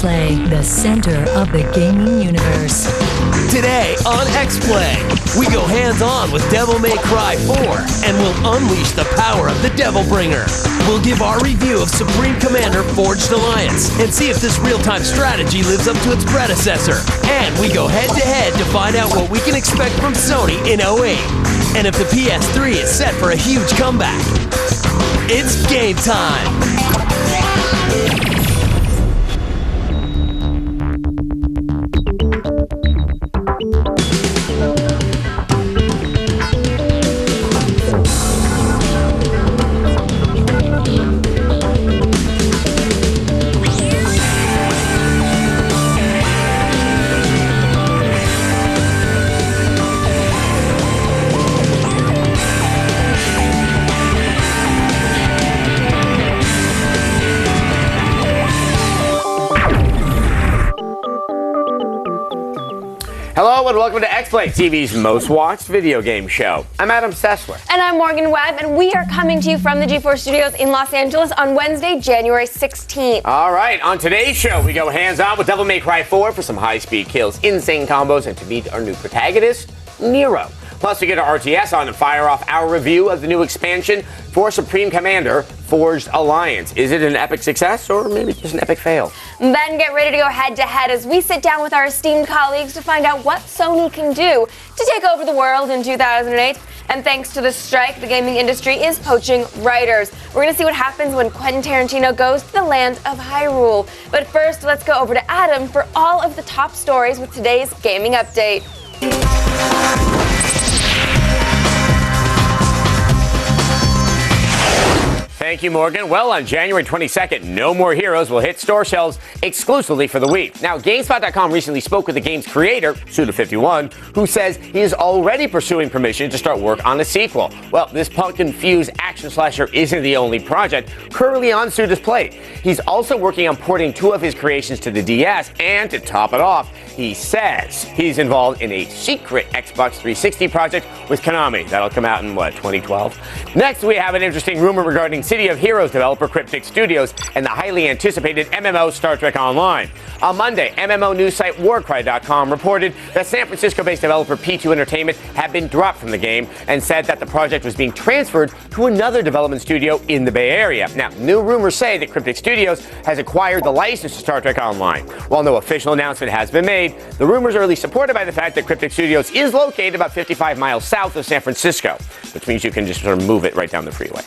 X-Play, the center of the gaming universe. Today on X-Play, we go hands-on with Devil May Cry 4, and we'll unleash the power of the Devil Bringer. We'll give our review of Supreme Commander Forged Alliance, and see if this real-time strategy lives up to its predecessor. And we go head-to-head to find out what we can expect from Sony in 08, and if the PS3 is set for a huge comeback. It's game time! Hello and welcome to X-Play, TV's most watched video game show. I'm Adam Sessler. And I'm Morgan Webb, and we are coming to you from the G4 Studios in Los Angeles on Wednesday, January 16th. All right, on today's show, we go hands-on with Devil May Cry 4 for some high-speed kills, insane combos, and to meet our new protagonist, NerOh. Plus, we get our RTS on and fire off our review of the new expansion for Supreme Commander Forged Alliance. Is it an epic success or maybe just an epic fail? Then get ready to go head-to-head as we sit down with our esteemed colleagues to find out what Sony can do to take over the world in 2008. And thanks to the strike, the gaming industry is poaching writers. We're going to see what happens when Quentin Tarantino goes to the land of Hyrule. But first, let's go over to Adam for all of the top stories with today's gaming update. Thank you, Morgan. Well, on January 22nd, No More Heroes will hit store shelves exclusively for the Wii. Now, GameSpot.com recently spoke with the game's creator, Suda51, who says he is already pursuing permission to start work on a sequel. Well, this punk-infused action slasher isn't the only project currently on Suda's plate. He's also working on porting two of his creations to the DS, and to top it off, he says he's involved in a secret Xbox 360 project with Konami. That'll come out in, 2012? Next, we have an interesting rumor regarding City of Heroes developer Cryptic Studios and the highly anticipated MMO Star Trek Online. On Monday, MMO news site Warcry.com reported that San Francisco-based developer P2 Entertainment had been dropped from the game and said that the project was being transferred to another development studio in the Bay Area. Now, new rumors say that Cryptic Studios has acquired the license to Star Trek Online. While no official announcement has been made, the rumors are at least supported by the fact that Cryptic Studios is located about 55 miles south of San Francisco, which means you can just sort of move it right down the freeway.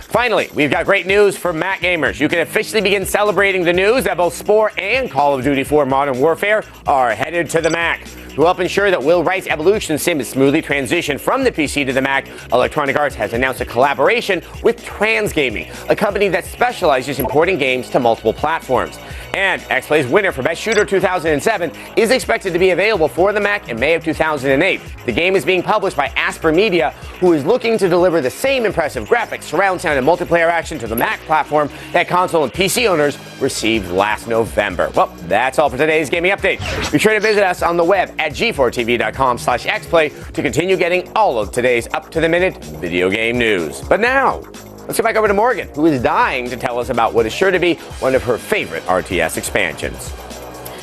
Finally, we've got great news for Mac gamers. You can officially begin celebrating the news that both Spore and Call of Duty 4 Modern Warfare are headed to the Mac. To help ensure that Will Wright's Evolution sim is smoothly transitioned from the PC to the Mac, Electronic Arts has announced a collaboration with Transgaming, a company that specializes in porting games to multiple platforms. And X-Play's winner for Best Shooter 2007 is expected to be available for the Mac in May of 2008. The game is being published by Asper Media, who is looking to deliver the same impressive graphics, surround sound, and multiplayer action to the Mac platform that console and PC owners received last November. Well, that's all for today's gaming update. Be sure to visit us on the web at g4tv.com/xplay to continue getting all of today's up-to-the-minute video game news. But now, let's get back over to Morgan, who is dying to tell us about what is sure to be one of her favorite RTS expansions.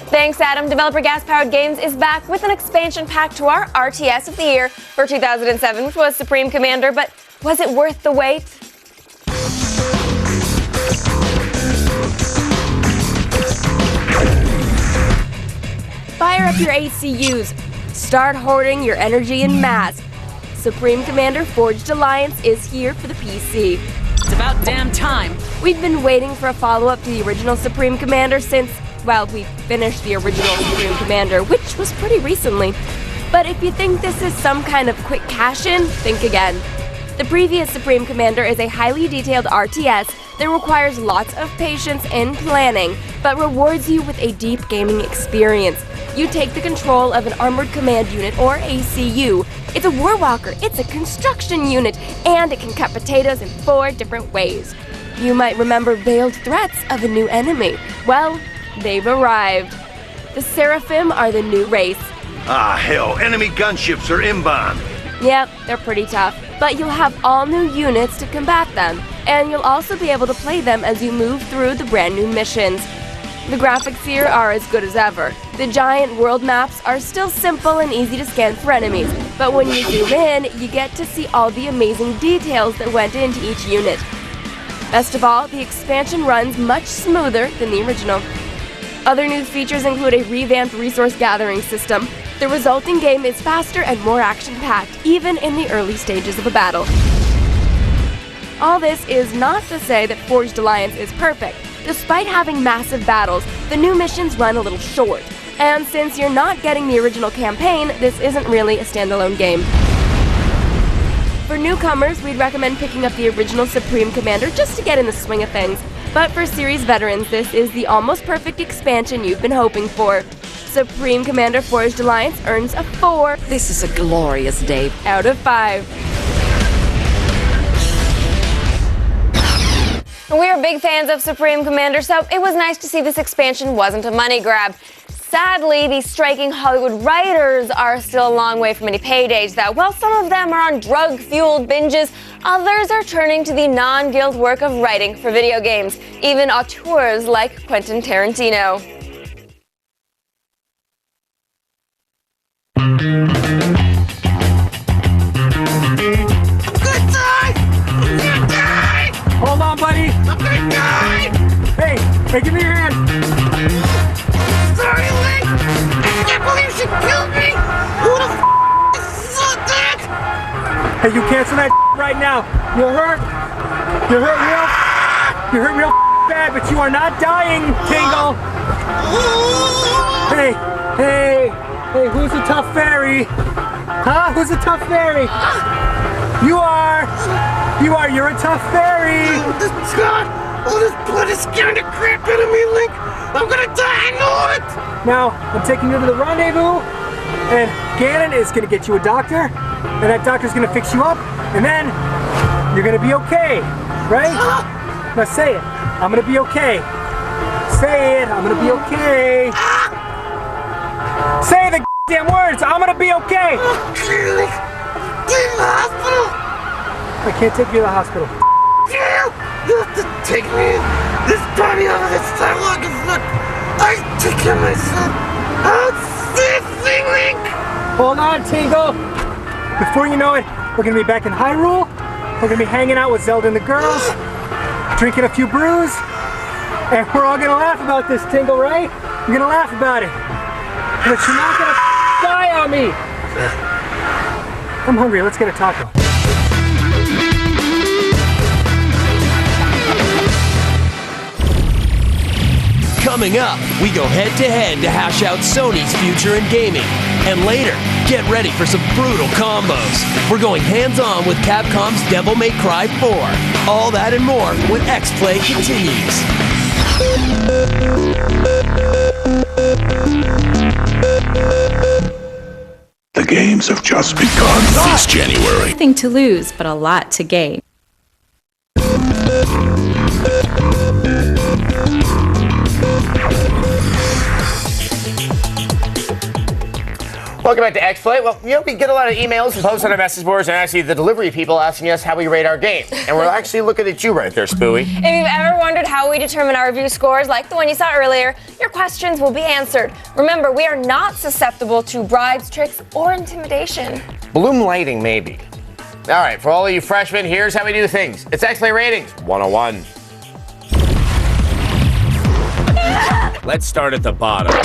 Thanks, Adam. Developer Gas Powered Games is back with an expansion pack to our RTS of the year for 2007, which was Supreme Commander. But was it worth the wait? Fire up your ACUs. Start hoarding your energy en masse. Supreme Commander Forged Alliance is here for the PC. It's about damn time. We've been waiting for a follow-up to the original Supreme Commander since, well, we finished the original Supreme Commander, which was pretty recently. But if you think this is some kind of quick cash-in, think again. The previous Supreme Commander is a highly detailed RTS that requires lots of patience and planning, but rewards you with a deep gaming experience. You take the control of an Armored Command Unit, or ACU. It's a Warwalker, it's a construction unit, and it can cut potatoes in 4 different ways. You might remember veiled threats of a new enemy. Well, they've arrived. The Seraphim are the new race. Ah, hell, enemy gunships are inbound. Yep, they're pretty tough, but you'll have all new units to combat them, and you'll also be able to play them as you move through the brand new missions. The graphics here are as good as ever. The giant world maps are still simple and easy to scan for enemies, but when you zoom in, you get to see all the amazing details that went into each unit. Best of all, the expansion runs much smoother than the original. Other new features include a revamped resource gathering system. The resulting game is faster and more action-packed, even in the early stages of a battle. All this is not to say that Forged Alliance is perfect. Despite having massive battles, the new missions run a little short. And since you're not getting the original campaign, this isn't really a standalone game. For newcomers, we'd recommend picking up the original Supreme Commander just to get in the swing of things. But for series veterans, this is the almost perfect expansion you've been hoping for. Supreme Commander Forged Alliance earns a 4. This is a glorious day. Out of 5. We are big fans of Supreme Commander, so it was nice to see this expansion wasn't a money grab. Sadly, these striking Hollywood writers are still a long way from any paydays that, while some of them are on drug-fueled binges, others are turning to the non-guild work of writing for video games, even auteurs like Quentin Tarantino. Hold on, buddy. I'm gonna die. Hey, give me your hand. Sorry, Link. I can't believe she killed me. Who the is that? Hey, you cancel that right now. You're hurt. You're hurt real bad, but you are not dying, Tingle. Hey, who's the tough fairy? Huh? Who's the tough fairy? You are. You're a tough fairy. God, all this blood is scaring the crap out of me, Link. I'm gonna die, I know it. Now, I'm taking you to the rendezvous, and Ganon is gonna get you a doctor, and that doctor's gonna fix you up, and then you're gonna be okay, right? Now say it. I'm gonna be okay. Say it. I'm gonna be okay. Say the damn words. I'm gonna be okay. Take me to the hospital. I can't take you to the hospital. You have to take me. This body out of this sidewalk is not. I take care of myself. I'll see thing, Link. Hold on, Tingle. Before you know it, we're gonna be back in Hyrule. We're gonna be hanging out with Zelda and the girls, drinking a few brews, and we're all gonna laugh about this, Tingle, right? We're gonna laugh about it. But you're not gonna die on me. I'm hungry. Let's get a taco. Coming up, we go head-to-head to hash out Sony's future in gaming. And later, get ready for some brutal combos. We're going hands-on with Capcom's Devil May Cry 4. All that and more when X-Play continues. The games have just begun this January. Nothing to lose, but a lot to gain. Welcome back to X-Play. Well, we get a lot of emails and posts on our message boards and actually the delivery people asking us how we rate our game. And we're actually looking at you right there, Spooey. If you've ever wondered how we determine our review scores, like the one you saw earlier, your questions will be answered. Remember, we are not susceptible to bribes, tricks, or intimidation. Bloom lighting, maybe. All right, for all of you freshmen, here's how we do things. It's X-Play Ratings 101. Let's start at the bottom.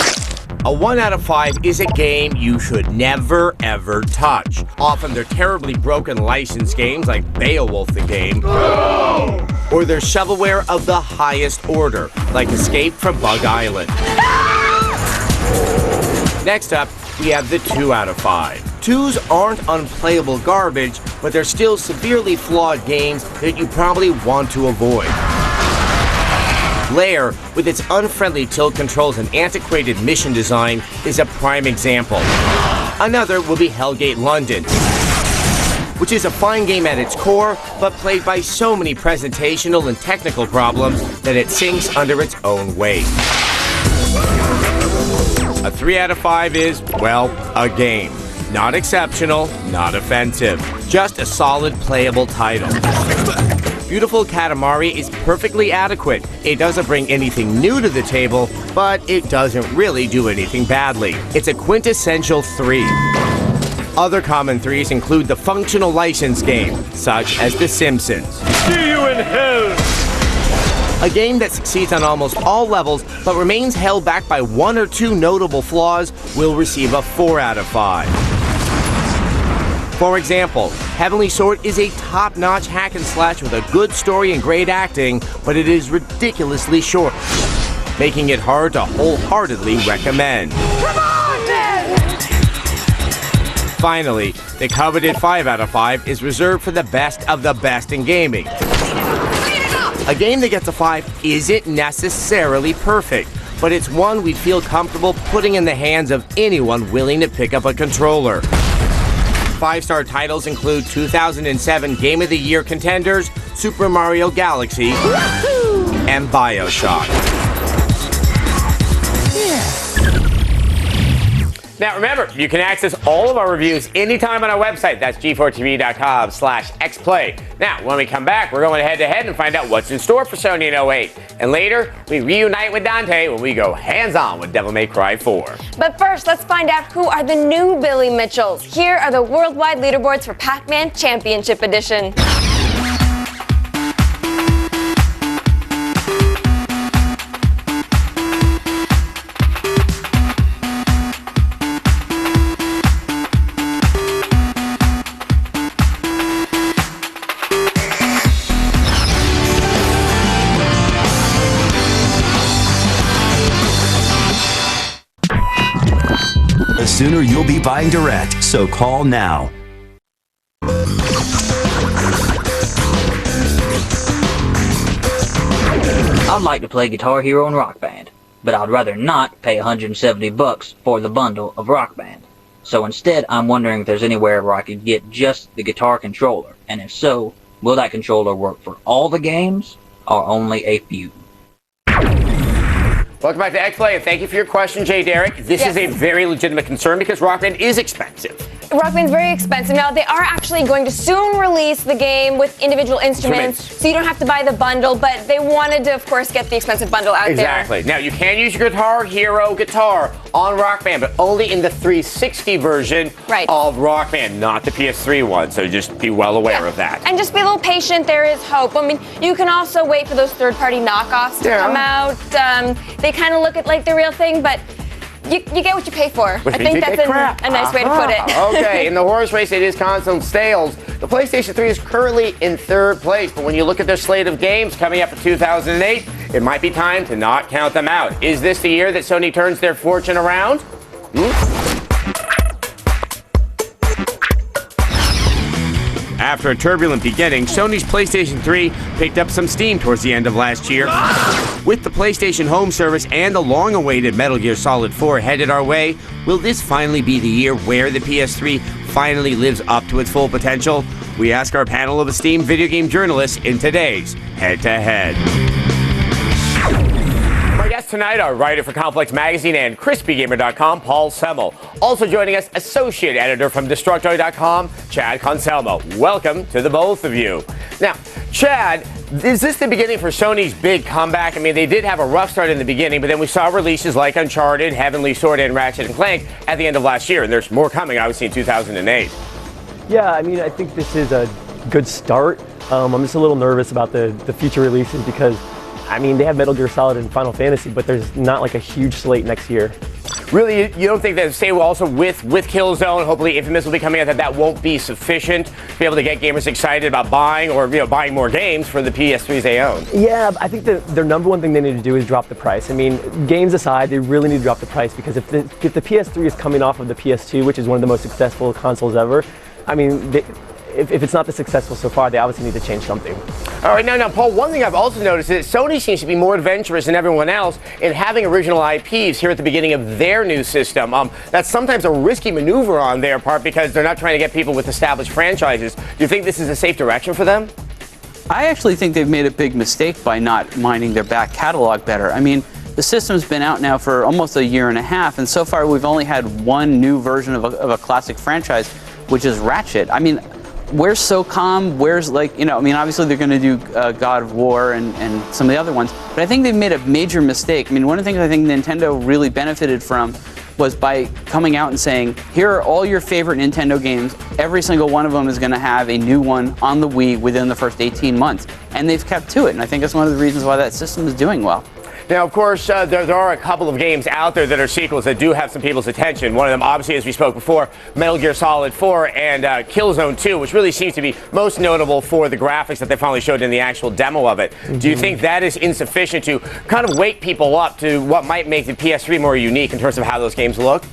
A 1 out of 5 is a game you should never, ever touch. Often they're terribly broken licensed games like Beowulf the Game. No! Or they're shovelware of the highest order, like Escape from Bug Island. Next up, we have the 2 out of 5. 2s aren't unplayable garbage, but they're still severely flawed games that you probably want to avoid. Lair, with its unfriendly tilt controls and antiquated mission design, is a prime example. Another will be Hellgate London, which is a fine game at its core, but plagued by so many presentational and technical problems that it sinks under its own weight. A 3 out of 5 is, well, a game. Not exceptional, not offensive. Just a solid playable title. Beautiful Katamari is perfectly adequate. It doesn't bring anything new to the table, but it doesn't really do anything badly. It's a quintessential 3. Other common 3s include the functional license game, such as The Simpsons. See you in hell! A game that succeeds on almost all levels, but remains held back by 1 or 2 notable flaws, will receive a 4 out of 5. For example, Heavenly Sword is a top-notch hack and slash with a good story and great acting, but it is ridiculously short, making it hard to wholeheartedly recommend. Come on, man! Finally, the coveted 5 out of 5 is reserved for the best of the best in gaming. A game that gets a 5 isn't necessarily perfect, but it's one we'd feel comfortable putting in the hands of anyone willing to pick up a controller. 5-star titles include 2007 Game of the Year contenders, Super Mario Galaxy, and BioShock. Now remember, you can access all of our reviews anytime on our website. That's g4tv.com/xplay. Now, when we come back, we're going head-to-head and find out what's in store for Sony in 08. And later, we reunite with Dante when we go hands-on with Devil May Cry 4. But first, let's find out who are the new Billy Mitchells. Here are the worldwide leaderboards for Pac-Man Championship Edition. Sooner you'll be buying direct, so call now. I'd like to play Guitar Hero and Rock Band, but I'd rather not pay $170 for the bundle of Rock Band. So instead, I'm wondering if there's anywhere where I could get just the guitar controller, and if so, will that controller work for all the games or only a few? Welcome back to X-Play, and thank you for your question, Jay Derrick. This is a very legitimate concern because Rock Band is expensive. Rock Band's very expensive. Now, they are actually going to soon release the game with individual instruments, so you don't have to buy the bundle, but they wanted to, of course, get the expensive bundle out there. Exactly. Now, you can use your Guitar Hero guitar on Rock Band, but only in the 360 version of Rock Band, not the PS3 one, so just be well aware of that. And just be a little patient. There is hope. I mean, you can also wait for those third-party knockoffs to come out. They kind of look at like the real thing, but you get what you pay for. I think that's a nice way to put it. Okay, in the horse race, it is console sales. The PlayStation 3 is currently in 3rd place, but when you look at their slate of games coming up for 2008, it might be time to not count them out. Is this the year that Sony turns their fortune around? After a turbulent beginning, Sony's PlayStation 3 picked up some steam towards the end of last year. With the PlayStation Home service and the long-awaited Metal Gear Solid 4 headed our way, will this finally be the year where the PS3 finally lives up to its full potential? We ask our panel of esteemed video game journalists in today's Head-to-Head. My guest tonight, our writer for Complex Magazine and CrispyGamer.com, Paul Semmel. Also joining us, associate editor from Destructoid.com, Chad Conselmo. Welcome to the both of you. Now, Chad, is this the beginning for Sony's big comeback? I mean, they did have a rough start in the beginning, but then we saw releases like Uncharted, Heavenly Sword, and Ratchet & Clank at the end of last year, and there's more coming, obviously, in 2008. Yeah, I mean, I think this is a good start. I'm just a little nervous about the future releases because, I mean, they have Metal Gear Solid and Final Fantasy, but there's not like a huge slate next year. Really, you don't think that, say, also with Killzone, hopefully Infamous will be coming out, that won't be sufficient to be able to get gamers excited about buying or buying more games for the PS3s they own? Yeah, I think that their number one thing they need to do is drop the price. I mean, games aside, they really need to drop the price because if the PS3 is coming off of the PS2, which is one of the most successful consoles ever, I mean, if it's not this successful so far, they obviously need to change something. All right, now, Paul, one thing I've also noticed is that Sony seems to be more adventurous than everyone else in having original IPs here at the beginning of their new system. That's sometimes a risky maneuver on their part because they're not trying to get people with established franchises. Do you think this is a safe direction for them? I actually think they've made a big mistake by not minding their back catalog better. I mean, the system's been out now for almost a year and a half, and so far we've only had one new version of a classic franchise, which is Ratchet. I mean, where's SOCOM? Where's obviously they're going to do God of War and some of the other ones, but I think they've made a major mistake. I mean, one of the things I think Nintendo really benefited from was by coming out and saying, here are all your favorite Nintendo games. Every single one of them is going to have a new one on the Wii within the first 18 months. And they've kept to it. And I think that's one of the reasons why that system is doing well. Now, of course, there are a couple of games out there that are sequels that do have some people's attention. One of them, obviously, as we spoke before, Metal Gear Solid 4 and Killzone 2, which really seems to be most notable for the graphics that they finally showed in the actual demo of it. Mm-hmm. Do you think that is insufficient to kind of wake people up to what might make the PS3 more unique in terms of how those games look?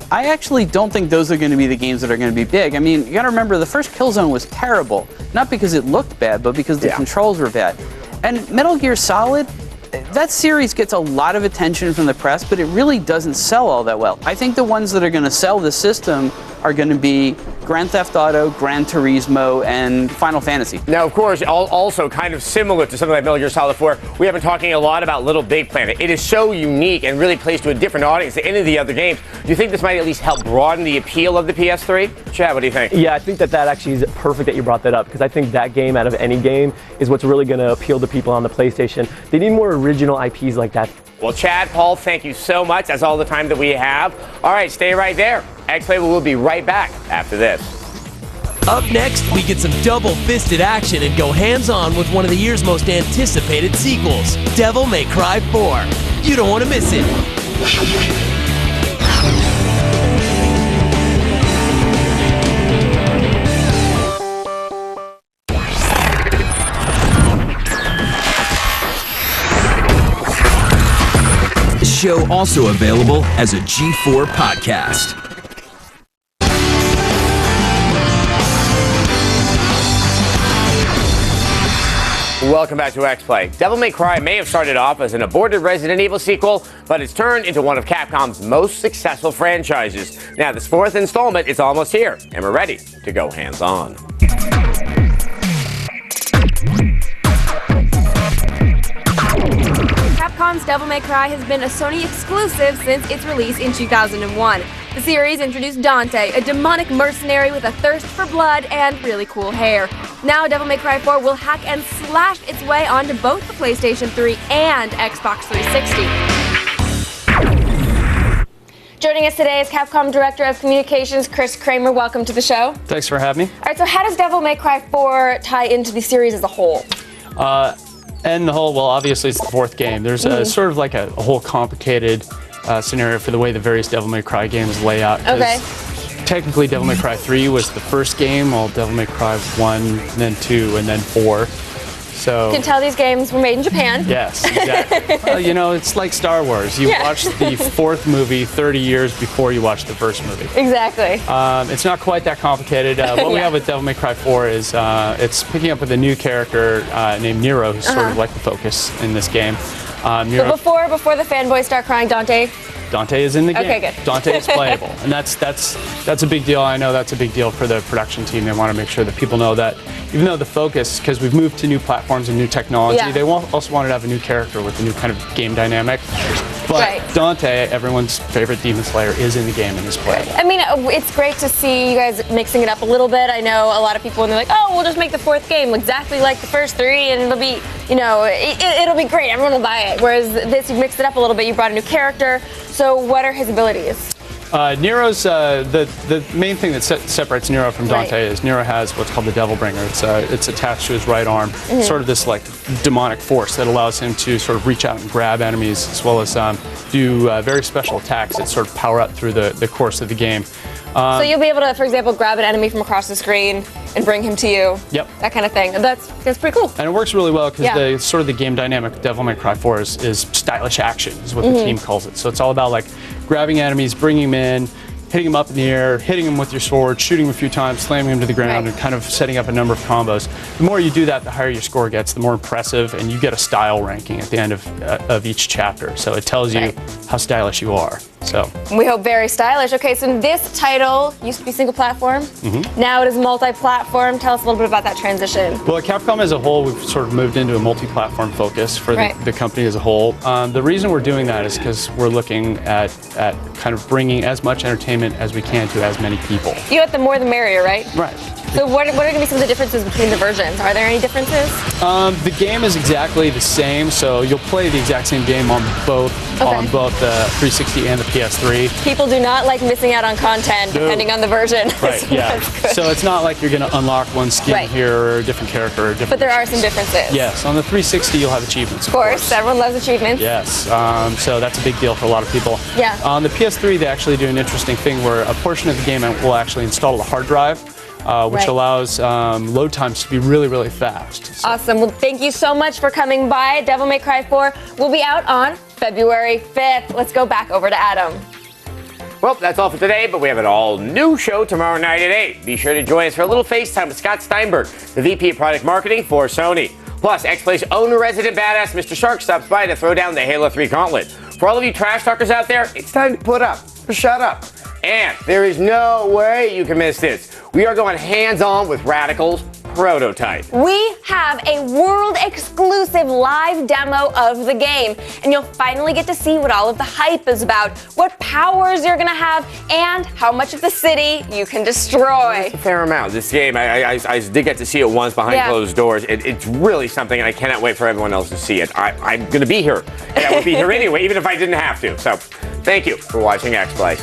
I actually don't think those are going to be the games that are going to be big. I mean, you got to remember, the first Killzone was terrible. Not because it looked bad, but because the controls were bad. And Metal Gear Solid, that series gets a lot of attention from the press, but it really doesn't sell all that well. I think the ones that are going to sell the system are going to be Grand Theft Auto, Gran Turismo, and Final Fantasy. Now, of course, also kind of similar to something like Metal Gear Solid 4, we have been talking a lot about Little Big Planet. It is so unique and really plays to a different audience than any of the other games. Do you think this might at least help broaden the appeal of the PS3? Chad, what do you think? Yeah, I think that actually is perfect that you brought that up, because I think that game, out of any game, is what's really going to appeal to people on the PlayStation. They need more original IPs like that. Well, Chad, Paul, thank you so much. That's all the time that we have. All right, stay right there. X-Play will be right back after this. Up next, we get some double-fisted action and go hands-on with one of the year's most anticipated sequels, Devil May Cry 4. You don't want to miss it. Show also available as a G4 podcast. Welcome back to X-Play. Devil May Cry may have started off as an aborted Resident Evil sequel, but it's turned into one of Capcom's most successful franchises. Now, this fourth installment is almost here, and we're ready to go hands-on. Capcom's Devil May Cry has been a Sony exclusive since its release in 2001. The series introduced Dante, a demonic mercenary with a thirst for blood and really cool hair. Now Devil May Cry 4 will hack and slash its way onto both the PlayStation 3 and Xbox 360. Joining us today is Capcom Director of Communications, Chris Kramer. Welcome to the show. Thanks for having me. All right, so how does Devil May Cry 4 tie into the series as a whole? And the whole, well, obviously it's the fourth game. There's sort of like a whole complicated scenario for the way the various Devil May Cry games lay out. Okay. Technically, Devil May Cry 3 was the first game, while Devil May Cry 1, then 2, and then 4. So you can tell these games were made in Japan. Yes, exactly. Well, you know, it's like Star Wars. You watch the fourth movie 30 years before you watch the first movie. Exactly. It's not quite that complicated. What we have with Devil May Cry 4 is it's picking up with a new character named NerOh, who's sort of like the focus in this game. So before the fanboys start crying, Dante is in the game. Okay, good. Dante is playable, and that's a big deal. I know that's a big deal for the production team. They want to make sure that people know that even though the focus, because we've moved to new platforms and new technology, they also wanted to have a new character with a new kind of game dynamic. But Dante, everyone's favorite Demon Slayer, is in the game and is playable. I mean, it's great to see you guys mixing it up a little bit. I know a lot of people, when they're like, oh, we'll just make the fourth game exactly like the first three, and it'll be, it'll be great. Everyone will buy it. Whereas this, you mixed it up a little bit. You brought a new character. So what are his abilities? NerOh's, the main thing that separates NerOh from Dante is NerOh has what's called the Devil Bringer. It's attached to his right arm, sort of this like demonic force that allows him to sort of reach out and grab enemies, as well as do very special attacks that sort of power up through the course of the game. So you'll be able to, for example, grab an enemy from across the screen and bring him to you. Yep. That kind of thing. That's pretty cool. And it works really well because the game dynamic of Devil May Cry 4 is stylish action, is what the team calls it. So it's all about like grabbing enemies, bringing them in, hitting them up in the air, hitting them with your sword, shooting them a few times, slamming them to the ground, and kind of setting up a number of combos. The more you do that, the higher your score gets, the more impressive, and you get a style ranking at the end of each chapter. So it tells you how stylish you are. So we hope very stylish. Okay, so this title used to be single platform. Now it is multi-platform. Tell us a little bit about that transition. Well, at Capcom as a whole, we've sort of moved into a multi-platform focus for the company as a whole. The reason we're doing that is because we're looking at kind of bringing as much entertainment as we can to as many people. You have the more the merrier, right? Right. So what are going to be some of the differences between the versions? Are there any differences? The game is exactly the same, so you'll play the exact same game on both the 360 and the PS3. People do not like missing out on content depending on the version. Right, yeah. So it's not like you're going to unlock one skin here or a different character or a different. But there are some differences. Yes, on the 360 you'll have achievements. Of course, everyone loves achievements. Yes, so that's a big deal for a lot of people. Yeah. On the PS3 they actually do an interesting thing where a portion of the game will actually install the hard drive. Which allows load times to be really, really fast. So. Awesome. Well, thank you so much for coming by. Devil May Cry 4 will be out on February 5th. Let's go back over to Adam. Well, that's all for today, but we have an all-new show tomorrow night at 8. Be sure to join us for a little FaceTime with Scott Steinberg, the VP of Product Marketing for Sony. Plus, X-Play's own resident badass, Mr. Shark, stops by to throw down the Halo 3 gauntlet. For all of you trash talkers out there, it's time to put up or shut up. And there is no way you can miss this. We are going hands-on with Radical's Prototype. We have a world-exclusive live demo of the game, and you'll finally get to see what all of the hype is about, what powers you're gonna have, and how much of the city you can destroy. It's a fair amount. This game, I did get to see it once behind closed doors. It's really something, and I cannot wait for everyone else to see it. I'm gonna be here, and I would be here anyway, even if I didn't have to. So, thank you for watching X-Play.